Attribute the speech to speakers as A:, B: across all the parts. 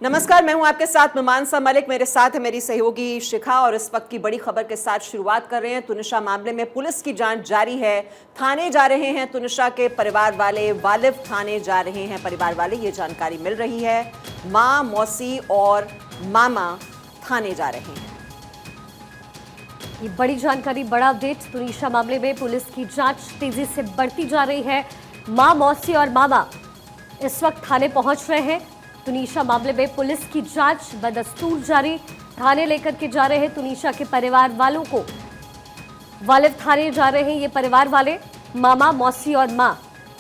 A: नमस्कार, मैं हूं आपके साथ मीमांसा मलिक। मेरे साथ है मेरी सहयोगी शिखा और इस वक्त की बड़ी खबर के साथ शुरुआत कर रहे हैं। तुनिशा मामले में पुलिस की जांच जारी है। थाने जा रहे हैं तुनिशा के परिवार वाले, वालिद थाने जा रहे हैं परिवार वाले, ये जानकारी मिल रही है। मां, मौसी और मामा थाने जा रहे हैं।
B: ये बड़ी जानकारी, बड़ा अपडेट। तुनिशा मामले में पुलिस की जांच तेजी से बढ़ती जा रही है। मां, मौसी और मामा इस वक्त थाने पहुंच रहे हैं। तुनिशा मामले में पुलिस की जांच बदस्तूर जारी। थाने लेकर के जा रहे हैं तुनिशा के परिवार वालों को। वालिद थाने जा रहे हैं ये परिवार वाले, मामा, मौसी और मां,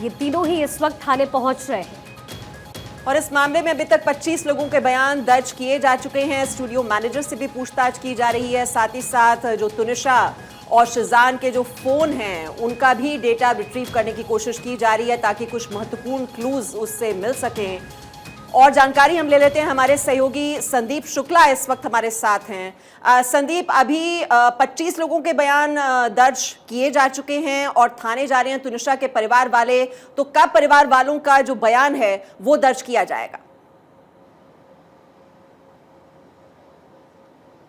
B: ये तीनों ही इस वक्त थाने पहुंच रहे हैं।
A: और इस मामले में अभी तक 25 लोगों के बयान दर्ज किए जा चुके हैं। स्टूडियो मैनेजर से भी पूछताछ की जा रही है। साथ ही साथ जो तुनिशा और शिजान के जो फोन हैं उनका भी डेटा रिट्रीव करने की कोशिश की जा रही है ताकि कुछ महत्वपूर्ण क्लूज उससे मिल सकें। और जानकारी हम ले लेते हैं, हमारे सहयोगी संदीप शुक्ला इस वक्त हमारे साथ हैं। संदीप, अभी 25 लोगों के बयान दर्ज किए जा चुके हैं और थाने जा रहे हैं तुनिशा के परिवार वाले, तो कब परिवार वालों का जो बयान है वो दर्ज किया जाएगा?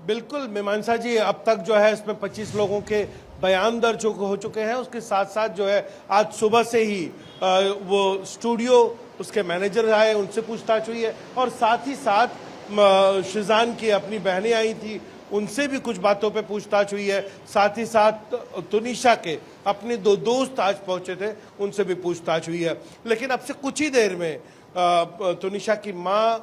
C: बिल्कुल मीमांसा जी, अब तक जो है इसमें 25 लोगों के बयान दर्ज हो चुके हैं। उसके साथ साथ जो है आज सुबह से ही वो स्टूडियो उसके मैनेजर आए, उनसे पूछताछ हुई है और साथ ही साथ शिजान की अपनी बहनें आई थी, उनसे भी कुछ बातों पे पूछताछ हुई है। साथ ही साथ तुनिशा के अपने दो दोस्त आज पहुंचे थे, उनसे भी पूछताछ हुई है। लेकिन अब से कुछ ही देर में तुनिशा की माँ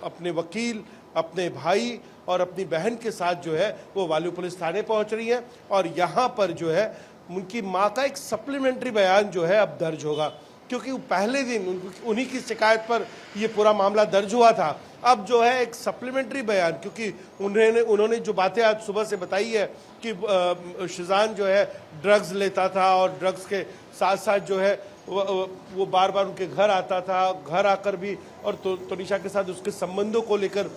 C: अपने वकील, अपने भाई और अपनी बहन के साथ जो है वो वालू पुलिस थाने पहुंच रही है और यहाँ पर जो है उनकी माँ का एक सप्लीमेंट्री बयान जो है अब दर्ज होगा, क्योंकि पहले दिन उन्हीं की शिकायत पर ये पूरा मामला दर्ज हुआ था। अब जो है एक सप्लीमेंट्री बयान, क्योंकि उन्होंने जो बातें आज सुबह से बताई है कि शिजान जो है ड्रग्स लेता था और ड्रग्स के साथ साथ जो है वो बार बार उनके घर आता था, घर आकर भी और तुनिशा के साथ उसके संबंधों को लेकर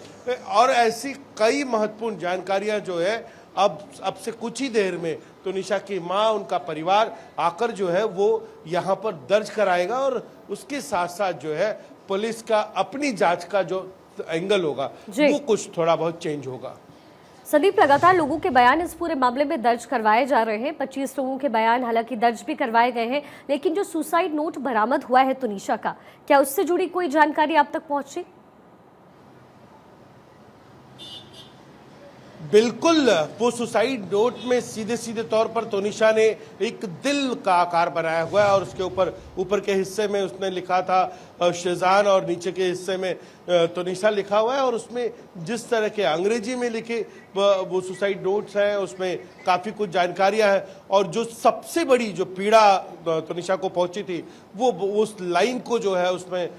C: और ऐसी कई महत्वपूर्ण जानकारियां जो है अब से कुछ ही देर में तुनिशा की माँ, उनका परिवार आकर जो है वो यहाँ पर दर्ज कराएगा और उसके साथ साथ जो है पुलिस का अपनी जांच का जो एंगल होगा वो कुछ थोड़ा बहुत चेंज होगा।
B: संदीप, लगातार लोगों के बयान इस पूरे मामले में दर्ज करवाए जा रहे हैं। 25 लोगों के बयान हालांकि दर्ज भी करवाए गए हैं, लेकिन जो सुसाइड नोट बरामद हुआ है तुनिशा का, क्या उससे जुड़ी कोई जानकारी आप तक पहुंची?
C: बिल्कुल, वो सुसाइड नोट में सीधे सीधे तौर पर तुनिशा ने एक दिल का आकार बनाया हुआ है और उसके ऊपर के हिस्से में उसने लिखा था शिजान और नीचे के हिस्से में तुनिशा लिखा हुआ है। और उसमें जिस तरह के अंग्रेजी में लिखे वो सुसाइड नोट्स हैं, उसमें काफ़ी कुछ जानकारियां हैं। और जो सबसे बड़ी जो पीड़ा तुनिशा को पहुंची थी वो उस लाइन को जो है उसमें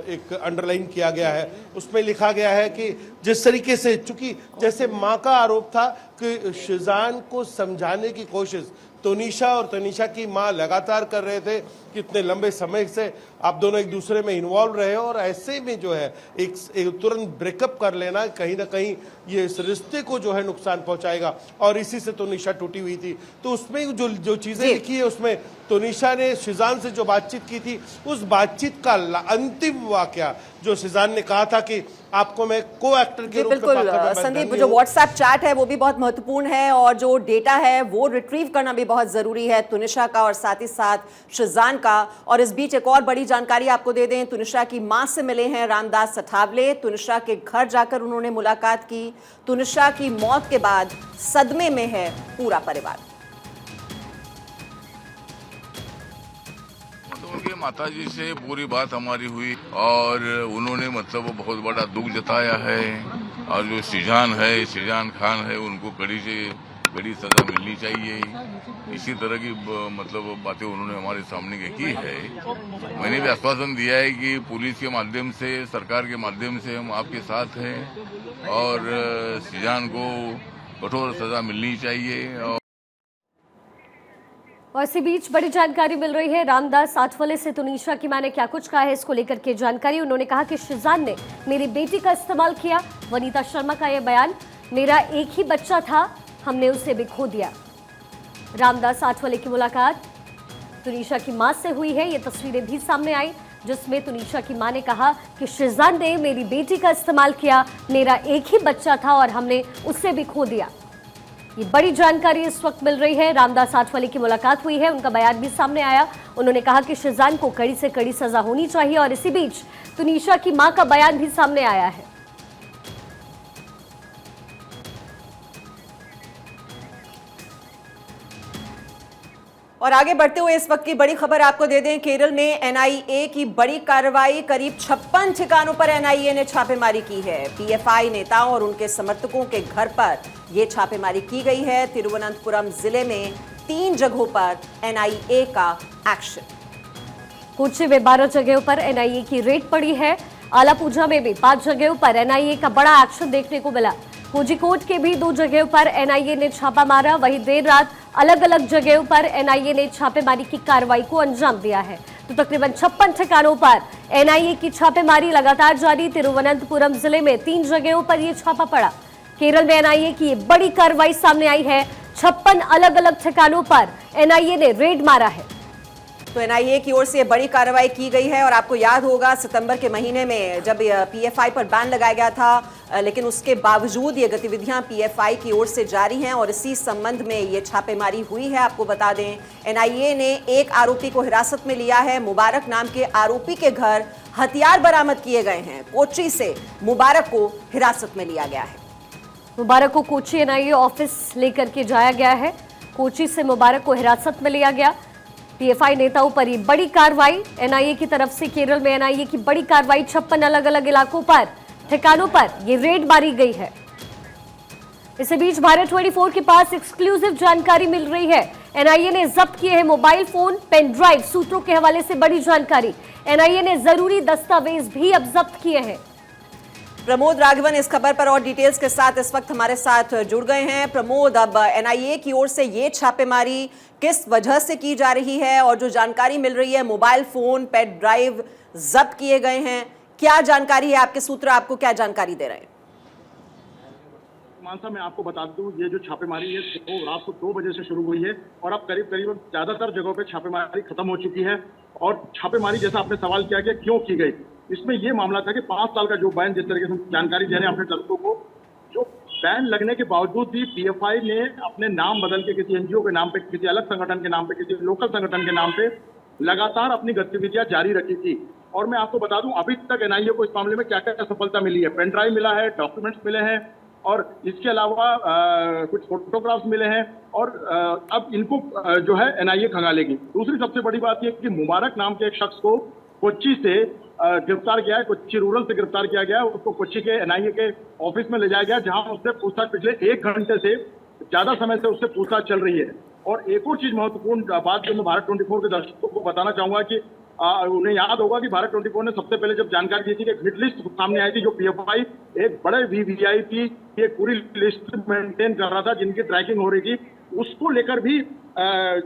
C: एक अंडरलाइन किया गया है। उसमें लिखा गया है कि जिस तरीके से, चूंकि जैसे माँ का आरोप था कि शिजान को समझाने की कोशिश तुनिशा और तुनिशा की माँ लगातार कर रहे थे कि इतने लंबे समय से आप दोनों एक दूसरे में इन्वॉल्व रहे और ऐसे में जो है एक तुरंत ब्रेकअप कर लेना कहीं ना कहीं ये इस रिश्ते को जो है नुकसान पहुंचाएगा और इसी से तुनिशा टूटी हुई थी। तो उसमें जो चीज़ें लिखी है उसमें तुनिशा ने शिजान से जो बातचीत की थी, उस बातचीत का अंतिम वाकया जो शिजान ने कहा था कि आपको मैं को एक्टर के रूप में
A: बिल्कुल संदीप, जो व्हाट्सएप चैट है वो भी बहुत महत्वपूर्ण है और जो डेटा है वो रिट्रीव करना भी बहुत जरूरी है तुनिशा का और साथ ही साथ शिजान का। और इस बीच एक और बड़ी जानकारी आपको दे दें, तुनिशा की मां से मिले हैं रामदास सठावले। तुनिशा के घर जाकर उन्होंने मुलाकात की। तुनिशा की मौत के बाद सदमे में है पूरा परिवार।
D: उनके माताजी से पूरी बात हमारी हुई और उन्होंने मतलब बहुत बड़ा दुख जताया है और जो शिजान खान है उनको कड़ी से कड़ी सजा मिलनी चाहिए। इसी तरह की मतलब बातें उन्होंने हमारे सामने की है। मैंने भी आश्वासन दिया है कि पुलिस के माध्यम से, सरकार के माध्यम से हम आपके साथ हैं और शिजान को कठोर सजा मिलनी चाहिए।
B: और इसी बीच बड़ी जानकारी मिल रही है रामदास आठवले से। तुनिशा की मां ने क्या कुछ कहा है इसको लेकर के जानकारी। उन्होंने कहा कि शिजान ने मेरी बेटी का इस्तेमाल किया। वनीता शर्मा का यह बयान, मेरा एक ही बच्चा था, हमने उसे भी खो दिया। रामदास आठवले की मुलाकात तुनिशा की मां से हुई है, ये तस्वीरें भी सामने आई। जिसमें तुनिशा की मां ने कहा कि शिजान ने मेरी बेटी का इस्तेमाल किया, मेरा एक ही बच्चा था और हमने उससे भी खो दिया। ये बड़ी जानकारी इस वक्त मिल रही है। रामदास आठवले की मुलाकात हुई है, उनका बयान भी सामने आया। उन्होंने कहा कि शिजान को कड़ी से कड़ी सजा होनी चाहिए और इसी बीच तुनिशा की मां का बयान भी सामने आया है।
A: और आगे बढ़ते हुए इस वक्त की बड़ी खबर आपको दे दें, केरल में एनआईए की बड़ी कार्रवाई। करीब 56 ठिकानों पर एनआईए ने छापेमारी की है। पीएफआई नेताओं और उनके समर्थकों के घर पर यह छापेमारी की गई है। तिरुवनंतपुरम जिले में 3 जगहों पर एनआईए का एक्शन।
B: कोच्चि में 12 जगहों पर एनआईए की रेड पड़ी है। आलापुझा में भी 5 जगहों पर एनआईए का बड़ा एक्शन देखने को मिला। कोझिकोड के भी 2 जगहों पर एनआईए ने छापा मारा। वहीं देर रात अलग अलग जगहों पर एनआईए ने छापेमारी की कार्रवाई को अंजाम दिया है। तो तकरीबन 56 ठिकानों पर एनआईए की छापेमारी लगातार जारी। तिरुवनंतपुरम जिले में 3 जगहों पर यह छापा पड़ा। केरल में एनआईए की बड़ी कार्रवाई सामने आई है। 56 अलग अलग ठिकानों पर एनआईए ने रेड मारा है।
A: तो एनआईए की ओर से बड़ी कार्रवाई की गई है। और आपको याद होगा सितंबर के महीने में जब पीएफआई पर बैन लगाया गया था, लेकिन उसके बावजूद ये गतिविधियां पीएफआई की ओर से जारी हैं और इसी संबंध में ये छापेमारी हुई है। आपको बता दें, एनआईए ने एक आरोपी को हिरासत में लिया है। मुबारक नाम के आरोपी के घर हथियार बरामद किए गए हैं। कोच्चि से मुबारक को हिरासत में लिया गया है।
B: मुबारक को कोच्चि एनआईए ऑफिस लेकर के जाया गया है। कोच्चि से मुबारक को हिरासत में लिया गया। पीएफआई नेताओं पर ये बड़ी कार्रवाई एनआईए की तरफ से। केरल में एनआईए की बड़ी कार्रवाई। 56 अलग अलग इलाकों पर, ठिकानों पर ये रेड मारी गई है। इसी बीच भारत 24 के पास एक्सक्लूसिव जानकारी मिल रही है। एनआईए ने जब्त किए हैं मोबाइल फोन, पेन ड्राइव। सूत्रों के हवाले से बड़ी जानकारी। एनआईए ने जरूरी दस्तावेज भी अब जब्त किए हैं।
A: प्रमोद राघवन इस खबर पर और डिटेल्स के साथ इस वक्त हमारे साथ जुड़ गए हैं। प्रमोद, अब एनआईए की ओर से ये छापेमारी किस वजह से की जा रही है और जो जानकारी मिल रही है मोबाइल फोन, पेन ड्राइव जब्त किए गए हैं, क्या जानकारी है? आपके सूत्र आपको क्या जानकारी दे रहे हैं?
E: मानसा, मैं आपको बता दूं, ये जो छापेमारी है वो रात को 2 बजे से शुरू हुई है और अब करीब करीब ज्यादातर जगहों पे छापेमारी खत्म हो चुकी है। और छापेमारी, जैसा आपने सवाल किया कि क्यों की गई, इसमें ये मामला था कि 5 साल का जो बैन, जिस तरीके से जानकारी दे रहे हैं अपने दर्शकों को, जो बैन लगने के बावजूद भी पीएफआई ने अपने नाम बदल के किसी एनजीओ के नाम पे, किसी अलग संगठन के नाम पे, किसी लोकल संगठन के नाम पे लगातार अपनी गतिविधियां जारी रखी थी। और मैं आपको बता दूं, अभी तक एनआईए को इस मामले में क्या क्या सफलता मिली है। पेन ड्राइव मिला है, डॉक्यूमेंट्स मिले हैं और इसके अलावा कुछ फोटोग्राफ्स मिले हैं और अब इनको जो है एनआईए खंगालेगी। दूसरी सबसे बड़ी बात यह कि मुबारक नाम के एक शख्स को कोच्चि से गिरफ्तार किया है, कोच्चि रूरल से गिरफ्तार किया गया। उसको कोच्चि के एनआईए के ऑफिस में ले जाया गया, जहां उससे पूछताछ पिछले 1 घंटे से ज्यादा समय से उससे पूछताछ चल रही है। और एक और चीज महत्वपूर्ण बात जो मैं भारत 24 के दर्शकों को बताना चाहूंगा कि उन्हें याद होगा कि भारत 24 ने सबसे पहले जब जानकारी दी थी कि एक हिट लिस्ट सामने आई थी, जो पीएफआई एक बड़े वीवीआईपी की एक पूरी लिस्ट मेंटेन कर रहा था जिनकी ट्रैकिंग हो रही थी, उसको लेकर भी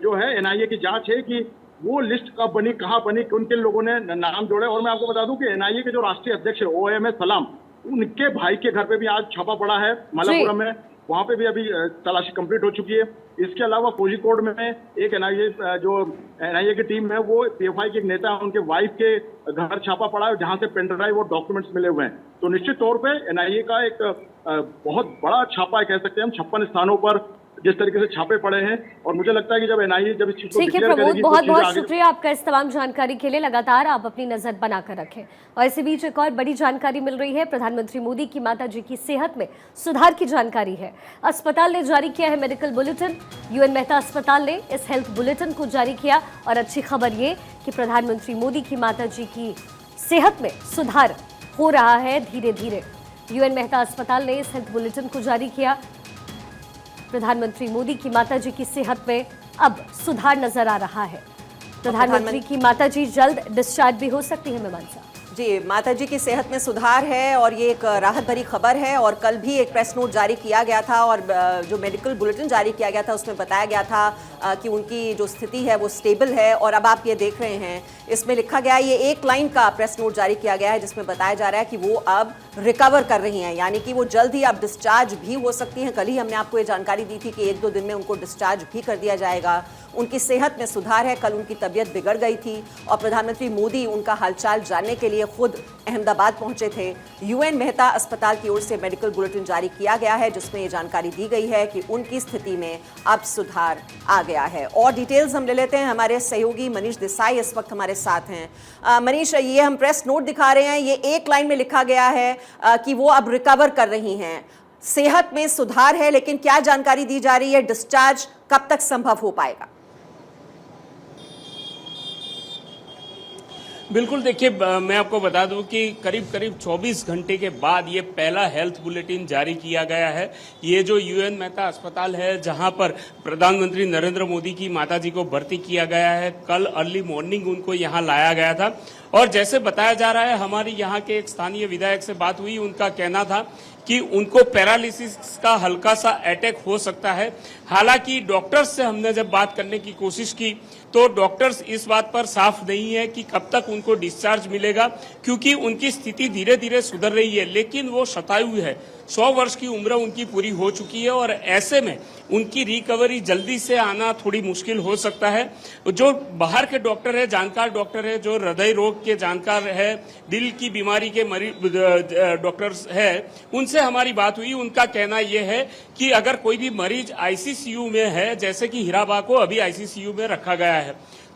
E: जो है एनआईए की जांच है कि वो लिस्ट कब बनी, कहाँ बनी, किन किन लोगों ने नाम जोड़े। और मैं आपको बता दूं कि एनआईए के जो राष्ट्रीय अध्यक्ष है OMS सलाम, उनके भाई के घर पे भी आज छापा पड़ा है मालापुरम में। वहां पे भी अभी तलाशी कंप्लीट हो चुकी है। इसके अलावा कोझिकोड में एक एनआईए की टीम है, वो पीएफआई के एक नेता है, उनके वाइफ के घर छापा पड़ा है, जहां से पेन ड्राइव और डॉक्यूमेंट्स मिले हुए हैं। तो निश्चित तौर पे एनआईए का एक बहुत बड़ा छापा है, कह सकते हैं हम। 56 स्थानों पर जिस तरीके से छापे पड़े हैं, और मुझे लगता है कि जब एनआईए जब इस चीज को डिक्लेयर करेगी,
B: बहुत बहुत शुक्रिया आपका इस तमाम जानकारी के लिए। लगातार आप अपनी नजर बनाकर रखें। और इसी बीच एक और बड़ी जानकारी मिल रही है। प्रधानमंत्री मोदी की माताजी की सेहत में सुधार की जानकारी है। अस्पताल ने जारी किया है मेडिकल बुलेटिन। UN मेहता अस्पताल ने इस हेल्थ बुलेटिन को जारी किया। और अच्छी खबर ये कि प्रधानमंत्री मोदी की माताजी की सेहत में सुधार हो रहा है धीरे धीरे। UN मेहता अस्पताल ने इस हेल्थ बुलेटिन को जारी किया। प्रधानमंत्री मोदी की माताजी की सेहत में अब सुधार नजर आ रहा है। प्रधानमंत्री की माताजी जल्द डिस्चार्ज भी हो सकती है। मीमांसा
A: जी, माताजी की सेहत में सुधार है और ये एक राहत भरी खबर है। और कल भी एक प्रेस नोट जारी किया गया था और जो मेडिकल बुलेटिन जारी किया गया था उसमें बताया गया था कि उनकी जो स्थिति है वो स्टेबल है। और अब आप ये देख रहे हैं इसमें लिखा गया है, ये एक लाइन का प्रेस नोट जारी किया गया है जिसमें बताया जा रहा है कि वो अब रिकवर कर रही हैं, यानी कि वो जल्द ही अब डिस्चार्ज भी हो सकती हैं। कल ही हमने आपको ये जानकारी दी थी कि 1-2 दिन में उनको डिस्चार्ज भी कर दिया जाएगा। उनकी सेहत में सुधार है। कल उनकी तबीयत बिगड़ गई थी और प्रधानमंत्री मोदी उनका हालचाल जानने के लिए खुद अहमदाबाद पहुंचे थे। यूएन मेहता अस्पताल की ओर से मेडिकल बुलेटिन जारी किया गया है जिसमें ये जानकारी दी गई है कि उनकी स्थिति में अब सुधार आ गया है। और डिटेल्स हम ले लेते हैं, हमारे सहयोगी मनीष देसाई इस वक्त हमारे साथ हैं। मनीष, ये हम प्रेस नोट दिखा रहे हैं, ये एक लाइन में लिखा गया है कि वो अब रिकवर कर रही हैं, सेहत में सुधार है, लेकिन क्या जानकारी दी जा रही है, डिस्चार्ज कब तक संभव हो पाएगा?
F: बिल्कुल, देखिए मैं आपको बता दूं कि करीब 24 घंटे के बाद ये पहला हेल्थ बुलेटिन जारी किया गया है। ये जो यूएन मेहता अस्पताल है जहां पर प्रधानमंत्री नरेंद्र मोदी की माताजी को भर्ती किया गया है, कल अर्ली मॉर्निंग उनको यहां लाया गया था। और जैसे बताया जा रहा है, हमारी यहाँ के एक स्थानीय विधायक से बात हुई, उनका कहना था कि उनको पैरालिसिस का हल्का सा अटैक हो सकता है। हालांकि डॉक्टर्स से हमने जब बात करने की कोशिश की तो डॉक्टर्स इस बात पर साफ नहीं है कि कब तक उनको डिस्चार्ज मिलेगा, क्योंकि उनकी स्थिति धीरे धीरे सुधर रही है, लेकिन वो शतायु है। 100 वर्ष की उम्र उनकी पूरी हो चुकी है और ऐसे में उनकी रिकवरी जल्दी से आना थोड़ी मुश्किल हो सकता है। जो बाहर के डॉक्टर है, जानकार डॉक्टर है, जो हृदय रोग के जानकार है, दिल की बीमारी के मरीज डॉक्टर्स है, उनसे हमारी बात हुई। उनका कहना यह है कि अगर कोई भी मरीज आईसीसीयू में है, जैसे कि हीराबा को अभी आईसीसीयू में रखा गया है,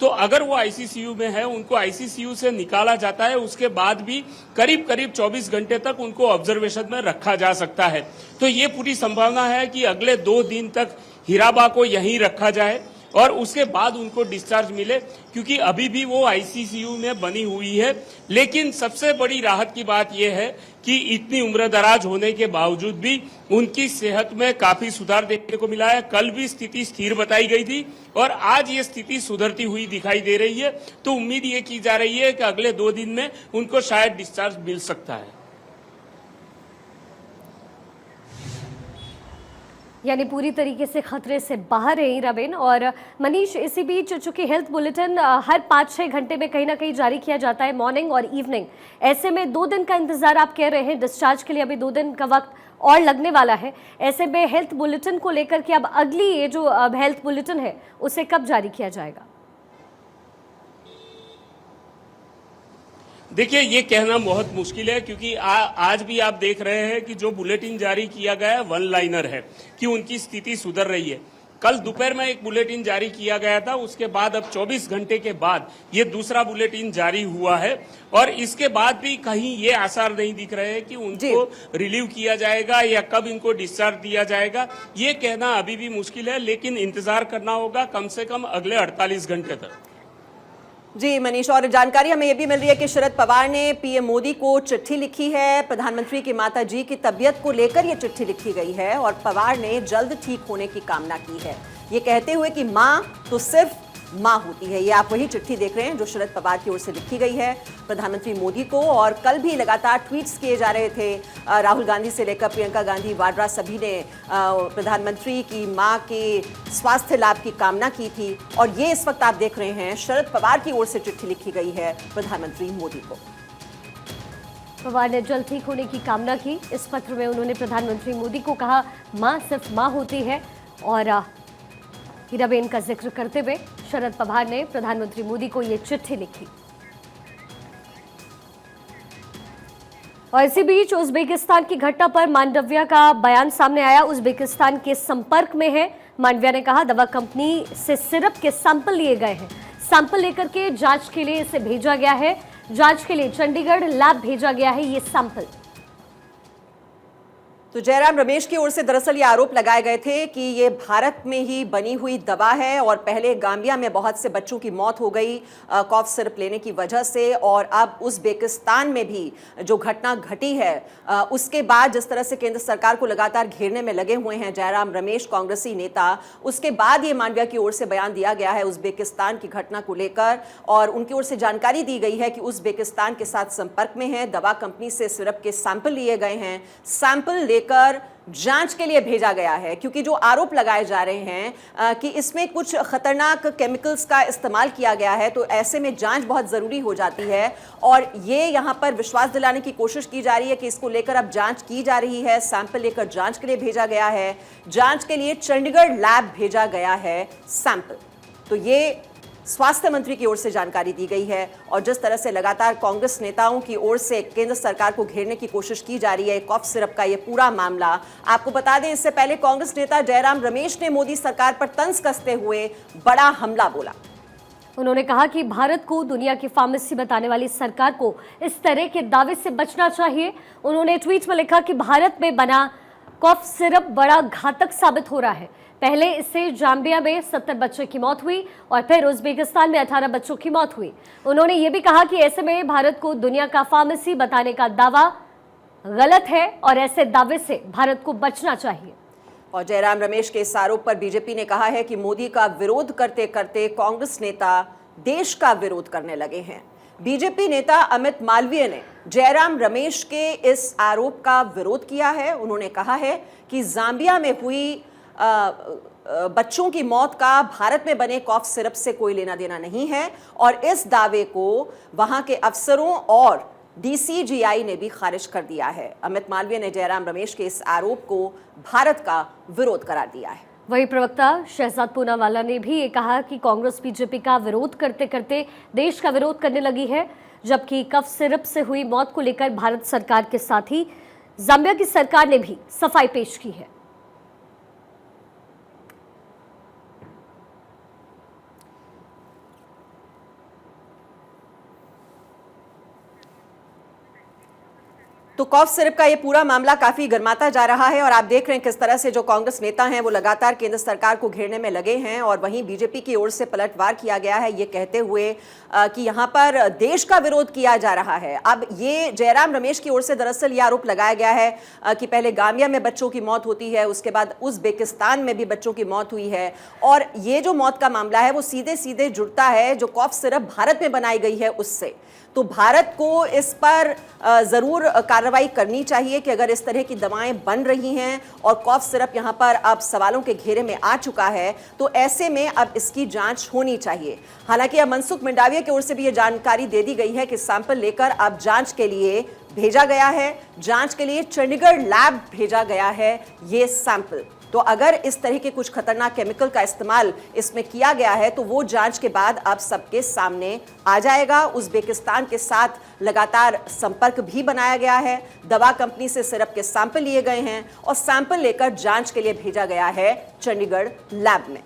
F: तो अगर वो आईसीसीयू में है, उनको आईसीसीयू से निकाला जाता है, उसके बाद भी करीब 24 घंटे तक उनको ऑब्जर्वेशन में रखा जा सकता है। तो ये पूरी संभावना है कि अगले 2 दिन तक हीराबा को यहीं रखा जाए और उसके बाद उनको डिस्चार्ज मिले, क्योंकि अभी भी वो आईसीसीयू में बनी हुई है। लेकिन सबसे बड़ी राहत की बात यह है कि इतनी उम्रदराज होने के बावजूद भी उनकी सेहत में काफी सुधार देखने को मिला है। कल भी स्थिति स्थिर बताई गई थी और आज ये स्थिति सुधरती हुई दिखाई दे रही है। तो उम्मीद ये की जा रही है कि अगले 2 दिन में उनको शायद डिस्चार्ज मिल सकता है।
B: यानी पूरी तरीके से खतरे से बाहर है हीराबेन। और मनीष, इसी बीच चूंकि हेल्थ बुलेटिन हर 5-6 घंटे में कहीं ना कहीं जारी किया जाता है, मॉर्निंग और इवनिंग, ऐसे में 2 दिन का इंतजार आप कह रहे हैं, डिस्चार्ज के लिए अभी 2 दिन का वक्त और लगने वाला है। ऐसे में हेल्थ बुलेटिन को लेकर के अब अगली ये जो हेल्थ बुलेटिन है उसे कब जारी किया जाएगा?
F: देखिए, ये कहना बहुत मुश्किल है, क्योंकि आज भी आप देख रहे हैं कि जो बुलेटिन जारी किया गया है वन लाइनर है कि उनकी स्थिति सुधर रही है। कल दोपहर में एक बुलेटिन जारी किया गया था, उसके बाद अब 24 घंटे के बाद ये दूसरा बुलेटिन जारी हुआ है और इसके बाद भी कहीं ये आसार नहीं दिख रहे हैं कि उनको रिलीव किया जाएगा या कब इनको डिस्चार्ज दिया जाएगा। ये कहना अभी भी मुश्किल है, लेकिन इंतजार करना होगा कम से कम अगले 48 घंटे तक।
A: जी मनीष, और जानकारी हमें यह भी मिल रही है कि शरद पवार ने पीएम मोदी को चिट्ठी लिखी है। प्रधानमंत्री की माताजी की तबीयत को लेकर यह चिट्ठी लिखी गई है और पवार ने जल्द ठीक होने की कामना की है, ये कहते हुए कि मां तो सिर्फ मां होती है। ये आप वही चिट्ठी देख रहे हैं जो शरद पवार की ओर से लिखी गई है प्रधानमंत्री मोदी को। और कल भी लगातार ट्वीट्स किए जा रहे थे, राहुल गांधी से लेकर प्रियंका गांधी, वाड्रा, सभी ने प्रधानमंत्री की मां के स्वास्थ्य लाभ की कामना की थी। और ये इस वक्त आप देख रहे हैं शरद पवार की ओर से चिट्ठी लिखी गई है प्रधानमंत्री मोदी को।
B: पवार ने जल्द ठीक होने की कामना की। इस पत्र में उन्होंने प्रधानमंत्री मोदी को कहा, मां सिर्फ मां होती है। और हीराबेन का जिक्र करते हुए शरद पवार ने प्रधानमंत्री मोदी को यह चिट्ठी लिखी। और इसी बीच उज्बेकिस्तान की घटना पर मांडविया का बयान सामने आया। उज्बेकिस्तान के संपर्क में है। मांडविया ने कहा, दवा कंपनी से सिरप के सैंपल लिए गए हैं, सैंपल लेकर के जांच के लिए इसे भेजा गया है। जांच के लिए चंडीगढ़ लैब भेजा गया है ये सैंपल।
A: तो जयराम रमेश की ओर से दरअसल ये आरोप लगाए गए थे कि ये भारत में ही बनी हुई दवा है और पहले गाम्बिया में बहुत से बच्चों की मौत हो गई कॉफ सिरप लेने की वजह से, और अब उज्बेकिस्तान में भी जो घटना घटी है उसके बाद जिस तरह से केंद्र सरकार को लगातार घेरने में लगे हुए हैं जयराम रमेश, कांग्रेसी नेता, उसके बाद ये मांडविया की ओर से बयान दिया गया है उज्बेकिस्तान की घटना को लेकर। और उनकी ओर से जानकारी दी गई है कि उज्बेकिस्तान के साथ संपर्क में है, दवा कंपनी से सिरप के सैंपल लिए गए हैं, सैंपल लेकर जांच के लिए भेजा गया है, क्योंकि जो आरोप लगाए जा रहे हैं कि इसमें कुछ खतरनाक केमिकल्स का इस्तेमाल किया गया है, तो ऐसे में जांच बहुत जरूरी हो जाती है। और ये यहां पर विश्वास दिलाने की कोशिश की जा रही है कि इसको लेकर अब जांच की जा रही है। सैंपल लेकर जांच के लिए भेजा गया है, जांच के लिए चंडीगढ़ लैब भेजा गया है सैंपल। तो ये स्वास्थ्य मंत्री की ओर से जानकारी दी गई है। और जिस तरह से लगातार कांग्रेस नेताओं की ओर से केंद्र सरकार को घेरने की कोशिश की जा रही है कॉफ सिरप का ये पूरा मामला, आपको बता दें इससे पहले कांग्रेस नेता जयराम रमेश ने मोदी सरकार पर तंज कसते हुए बड़ा हमला बोला।
B: उन्होंने कहा कि भारत को दुनिया की फार्मेसी बताने वाली सरकार को इस तरह के दावे से बचना चाहिए। उन्होंने ट्वीट में लिखा कि भारत में बना कॉफ सिरप बड़ा घातक साबित हो रहा है। पहले इससे जाम्बिया में 70 बच्चों की मौत हुई और फिर उज्बेकिस्तान में 18 बच्चों की मौत हुई। उन्होंने ये भी कहा कि ऐसे में भारत को दुनिया का फार्मेसी बताने का दावा गलत है और ऐसे दावे से भारत को बचना चाहिए।
A: और जयराम रमेश के इस आरोप पर बीजेपी ने कहा है कि मोदी का विरोध करते करते कांग्रेस नेता देश का विरोध करने लगे हैं। बीजेपी नेता अमित मालवीय ने जयराम रमेश के इस आरोप का विरोध किया है। उन्होंने कहा है कि जाम्बिया में हुई बच्चों की मौत का भारत में बने कॉफ सिरप से कोई लेना देना नहीं है और इस दावे को वहां के अफसरों और डीसीजीआई ने भी खारिज कर दिया है। अमित मालवीय ने जयराम रमेश के इस आरोप को भारत का विरोध करार दिया है।
B: वही प्रवक्ता शहजाद पूनावाला ने भी ये कहा कि कांग्रेस बीजेपी का विरोध करते करते देश का विरोध करने लगी है, जबकि कफ सिरप से हुई मौत को लेकर भारत सरकार के साथ ही जाम्बिया की सरकार ने भी सफाई पेश की है।
A: तो कॉफ सिरप का ये पूरा मामला काफी गर्माता जा रहा है और आप देख रहे हैं किस तरह से जो कांग्रेस नेता हैं वो लगातार केंद्र सरकार को घेरने में लगे हैं। और वहीं बीजेपी की ओर से पलटवार किया गया है ये कहते हुए कि यहां पर देश का विरोध किया जा रहा है। अब ये जयराम रमेश की ओर से दरअसल ये आरोप लगाया गया है कि पहले गाम्बिया में बच्चों की मौत होती है, उसके बाद उज्बेकिस्तान में भी बच्चों की मौत हुई है और ये जो मौत का मामला है वो सीधे सीधे जुड़ता है जो कॉफ सिरप भारत में बनाई गई है उससे। तो भारत को इस पर जरूर कार्रवाई करनी चाहिए कि अगर इस तरह की दवाएं बन रही हैं और कॉफ सिरप यहां पर अब सवालों के घेरे में आ चुका है तो ऐसे में अब इसकी जांच होनी चाहिए। हालांकि अब मनसुख मंडाविया की ओर से भी ये जानकारी दे दी गई है कि सैंपल लेकर अब जांच के लिए भेजा गया है, जांच के लिए चंडीगढ़ लैब भेजा गया है ये सैंपल। तो अगर इस तरह के कुछ खतरनाक केमिकल का इस्तेमाल इसमें किया गया है तो वो जांच के बाद अब सबके सामने आ जाएगा। उज्बेकिस्तान के साथ लगातार संपर्क भी बनाया गया है, दवा कंपनी से सिरप के सैंपल लिए गए हैं और सैंपल लेकर जांच के लिए भेजा गया है चंडीगढ़ लैब में।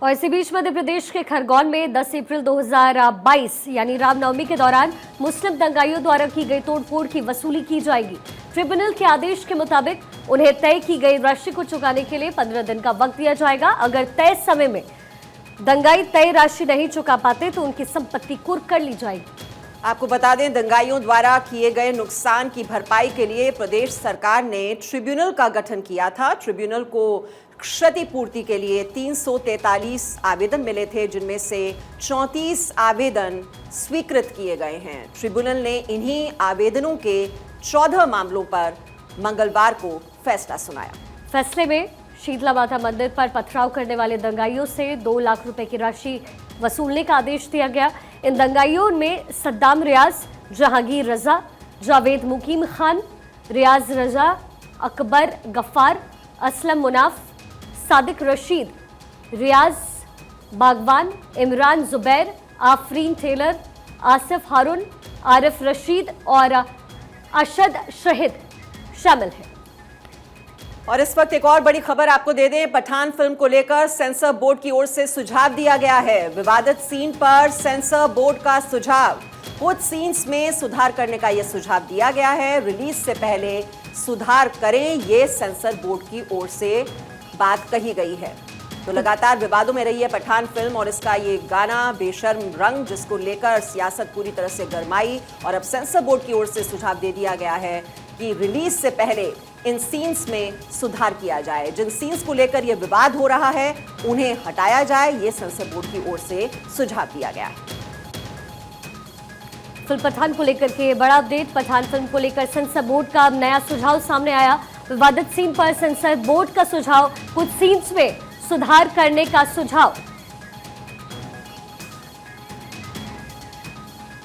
B: और इसी बीच मध्य प्रदेश के खरगोन में 10 अप्रैल 2022 यानी रामनवमी के दौरान मुस्लिम दंगाइयों द्वारा की गई तोड़फोड़ की वसूली की जाएगी। ट्रिब्यूनल के आदेश के मुताबिक उन्हें तय की गई राशि को चुकाने के लिए 15 दिन का वक्त दिया जाएगा। अगर तय समय में दंगाई तय राशि नहीं चुका पाते तो उनकी संपत्ति कुर्क कर ली जाएगी।
A: आपको बता दें दंगाइयों द्वारा किए गए नुकसान की भरपाई के लिए प्रदेश सरकार ने ट्रिब्यूनल का गठन किया था। ट्रिब्यूनल को क्षतिपूर्ति के लिए 343 आवेदन मिले थे, जिनमें से 34 आवेदन स्वीकृत किए गए हैं। ट्रिब्यूनल ने इन्हीं आवेदनों के 14 मामलों पर मंगलवार को फैसला सुनाया।
B: फैसले में शीतला माता मंदिर पर पथराव करने वाले दंगाइयों से 2 लाख रुपए की राशि वसूलने का आदेश दिया गया। इन दंगाइयों में सद्दाम रियाज, जहांगीर रजा, जावेद मुकीम खान, रियाज रजा, अकबर गफ्फार, असलम मुनाफ, सादिक रशीद, रियाज बागवान, इमरान जुबैर, आफरीन टेलर, आसिफ हारून, आरिफ रशीद और अशद शहीद शामिल हैं।
A: और इस वक्त एक और बड़ी खबर आपको दे दें, पठान फिल्म को लेकर सेंसर बोर्ड की ओर से सुझाव दिया गया है। विवादित सीन पर सेंसर बोर्ड का सुझाव, कुछ सीन्स में सुधार करने का यह सुझाव दिया गया है। रिलीज से पहले सुधार करें, ये सेंसर बोर्ड की ओर से बात कही गई है। तो लगातार विवादों में रही है पठान फिल्म और इसका ये गाना बेशर्म रंग, जिसको लेकर सियासत पूरी तरह से गरमाई और अब सेंसर बोर्ड की ओर से सुझाव दे दिया गया है कि रिलीज से पहले इन सीन्स में सुधार किया जाए। जिन सीन्स को लेकर यह विवाद हो रहा है उन्हें हटाया जाए, ये सेंसर बोर्ड की ओर से सुझाव दिया गया है।
B: फिल्म पठान को लेकर के बड़ा अपडेट। पठान फिल्म को लेकर सेंसर बोर्ड का नया सुझाव सामने आया। विवादित सीन पर सेंसर बोर्ड का सुझाव, कुछ सीन्स में सुधार करने का सुझाव।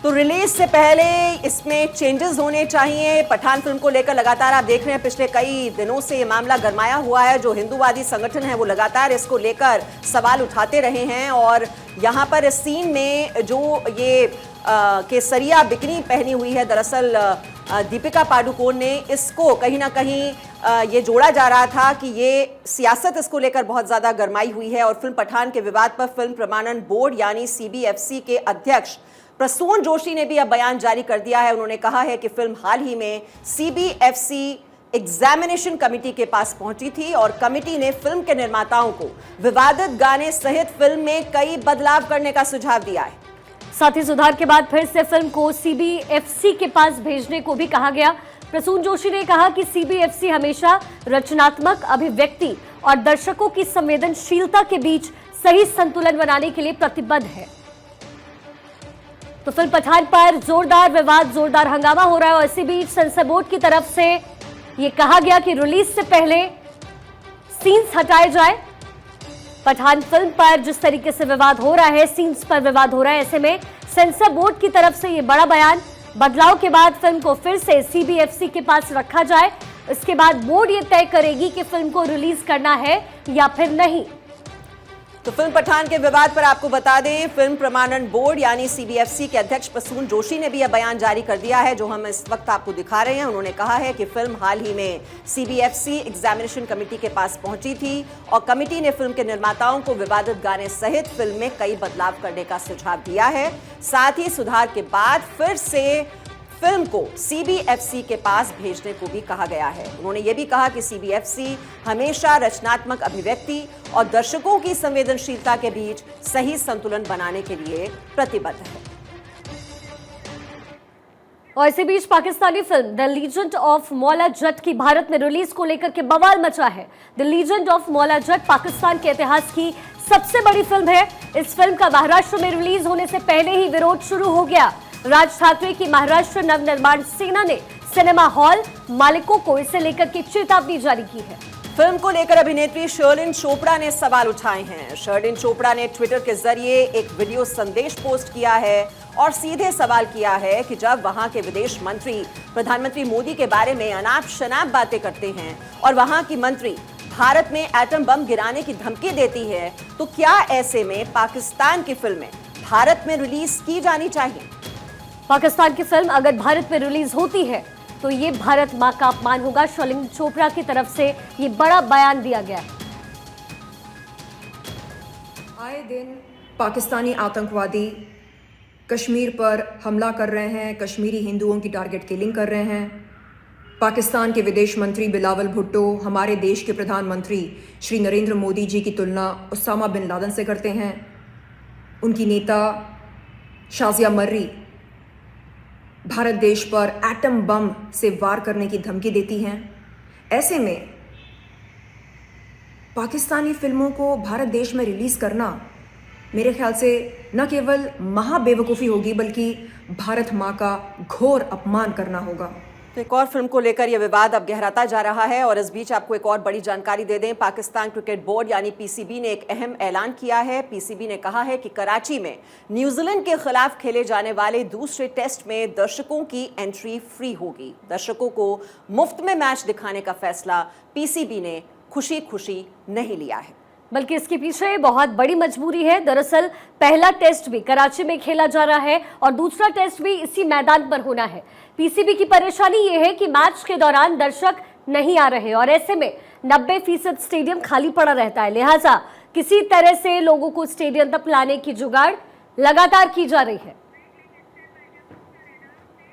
A: तो रिलीज से पहले इसमें चेंजेस होने चाहिए। पठान फिल्म को लेकर लगातार आप देख रहे हैं पिछले कई दिनों से ये मामला गरमाया हुआ है। जो हिंदूवादी संगठन है वो लगातार इसको लेकर सवाल उठाते रहे हैं और यहाँ पर इस सीन में जो ये केसरिया बिकनी पहनी हुई है, दरअसल दीपिका पादुकोण ने, इसको कहीं ना कहीं ये जोड़ा जा रहा था कि ये सियासत इसको लेकर बहुत ज्यादा गरमाई हुई है। और फिल्म पठान के विवाद पर फिल्म प्रमाणन बोर्ड यानी CBFC के अध्यक्ष प्रसून जोशी ने भी अब बयान जारी कर दिया है। उन्होंने कहा है कि फिल्म हाल ही में CBFC एग्जामिनेशन कमेटी के पास पहुंची थी और कमेटी ने फिल्म के निर्माताओं को विवादित गाने सहित फिल्म में कई बदलाव करने का सुझाव दिया है।
B: साथ ही सुधार के बाद फिर से फिल्म को CBFC के पास भेजने को भी कहा गया। प्रसून जोशी ने कहा कि CBFC हमेशा रचनात्मक अभिव्यक्ति और दर्शकों की संवेदनशीलता के बीच सही संतुलन बनाने के लिए प्रतिबद्ध है। तो फिल्म पठान पर जोरदार विवाद, जोरदार हंगामा हो रहा है और इसी बीच सेंसर बोर्ड की तरफ से यह कहा गया कि रिलीज से पहले सीन्स हटाए जाए। पठान फिल्म पर जिस तरीके से विवाद हो रहा है, सीन्स पर विवाद हो रहा है, ऐसे में सेंसर बोर्ड की तरफ से यह बड़ा बयान। बदलाव के बाद फिल्म को फिर से CBFC के पास रखा जाए। इसके बाद बोर्ड ये तय करेगी कि फिल्म को रिलीज करना है या फिर नहीं।
A: तो फिल्म पठान के विवाद पर आपको बता दें, फिल्म प्रमाणन बोर्ड यानी CBFC के अध्यक्ष प्रसून जोशी ने भी यह बयान जारी कर दिया है जो हम इस वक्त आपको दिखा रहे हैं। उन्होंने कहा है कि फिल्म हाल ही में CBFC एग्जामिनेशन कमेटी के पास पहुंची थी और कमेटी ने फिल्म के निर्माताओं को विवादित गाने सहित फिल्म में कई बदलाव करने का सुझाव दिया है। साथ ही सुधार के बाद फिर से फिल्म को CBFC के पास भेजने को भी कहा गया है। उन्होंने ये भी कहा कि CBFC हमेशा रचनात्मक अभिव्यक्ति और दर्शकों की संवेदनशीलता के बीच सही संतुलन बनाने के लिए प्रतिबद्ध है।
B: और इसी बीच Pakistani film the legend of Maula Jatt की भारत में रिलीज को लेकर के बवाल मचा है। द लीजेंड ऑफ मौला जट पाकिस्तान के इतिहास की सबसे बड़ी फिल्म है। इस फिल्म का महाराष्ट्र में रिलीज होने से पहले ही विरोध शुरू हो गया। राज ठाकरे की महाराष्ट्र नवनिर्माण सेना ने सिनेमा हॉल मालिकों को इसे लेकर के चेतावनी जारी की है।
A: फिल्म को लेकर अभिनेत्री शर्लिन चोपड़ा ने सवाल उठाए हैं। शर्लिन चोपड़ा ने ट्विटर के जरिए एक वीडियो संदेश पोस्ट किया है और सीधे सवाल किया है कि जब वहां के विदेश मंत्री प्रधानमंत्री मोदी के बारे में अनाप शनाप बातें करते हैं और वहां की मंत्री भारत में एटम बम गिराने की धमकी देती है, तो क्या ऐसे में पाकिस्तान की फिल्में भारत में रिलीज की जानी चाहिए?
B: पाकिस्तान की फिल्म अगर भारत में रिलीज होती है तो ये भारत मां का अपमान होगा। शर्लिन चोपड़ा की तरफ से ये बड़ा बयान दिया गया है।
G: आए दिन पाकिस्तानी आतंकवादी कश्मीर पर हमला कर रहे हैं, कश्मीरी हिंदुओं की टारगेट किलिंग कर रहे हैं। पाकिस्तान के विदेश मंत्री बिलावल भुट्टो हमारे देश के प्रधानमंत्री श्री नरेंद्र मोदी जी की तुलना उसामा बिन लादेन से करते हैं। उनकी नेता शाजिया मर्री भारत देश पर एटम बम से वार करने की धमकी देती हैं। ऐसे में पाकिस्तानी फिल्मों को भारत देश में रिलीज करना मेरे ख्याल से न केवल महाबेवकूफ़ी होगी बल्कि भारत माँ का घोर अपमान करना होगा।
A: तो एक और फिल्म को लेकर यह विवाद अब गहराता जा रहा है और इस बीच आपको एक और बड़ी जानकारी दे दें। पाकिस्तान क्रिकेट बोर्ड यानी PCB ने एक अहम ऐलान किया है। PCB ने कहा है कि कराची में न्यूजीलैंड के खिलाफ खेले जाने वाले दूसरे टेस्ट में दर्शकों की एंट्री फ्री होगी। दर्शकों को मुफ्त में मैच दिखाने का फैसला PCB ने खुशी खुशी नहीं लिया है,
B: बल्कि इसके पीछे बहुत बड़ी मजबूरी है। दरअसल पहला टेस्ट भी कराची में खेला जा रहा है और दूसरा टेस्ट भी इसी मैदान पर होना है। PCB की परेशानी ये है कि मैच के दौरान दर्शक नहीं आ रहे और ऐसे में 90% स्टेडियम खाली पड़ा रहता है। लिहाजा किसी तरह से लोगों को स्टेडियम तक लाने की जुगाड़ लगातार की जा रही है।